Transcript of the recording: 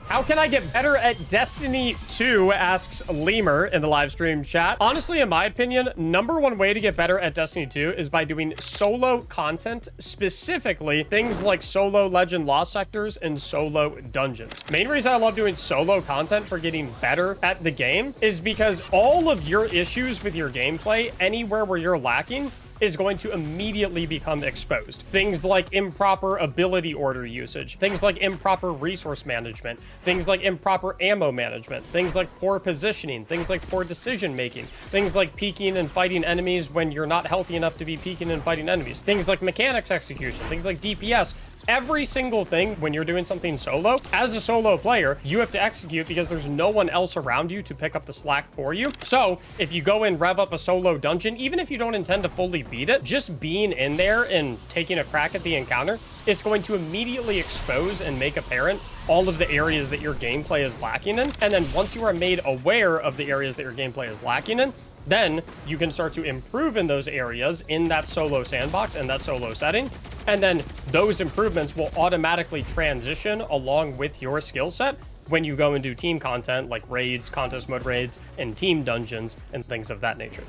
How can I get better at Destiny 2, asks Lemur in the live stream chat. Honestly, in my opinion, number one way to get better at Destiny 2 is by doing solo content, specifically things like solo Legend Lost Sectors and solo dungeons. Main reason I love doing solo content for getting better at the game is because all of your issues with your gameplay, anywhere where you're lacking, is going to immediately become exposed. Things like improper ability order usage, things like improper resource management, things like improper ammo management, things like poor positioning, things like poor decision making, things like peeking and fighting enemies when you're not healthy enough to be peeking and fighting enemies, things like mechanics execution, things like DPS. Every single thing when you're doing something solo, as a solo player, you have to execute because there's no one else around you to pick up the slack for you. So if you go and rev up a solo dungeon, even if you don't intend to fully beat it, just being in there and taking a crack at the encounter, it's going to immediately expose and make apparent all of the areas that your gameplay is lacking in. And then once you are made aware of the areas that your gameplay is lacking in, then you can start to improve in those areas in that solo sandbox and that solo setting. And then those improvements will automatically transition along with your skill set when you go and do team content like raids, contest mode raids, and team dungeons and things of that nature.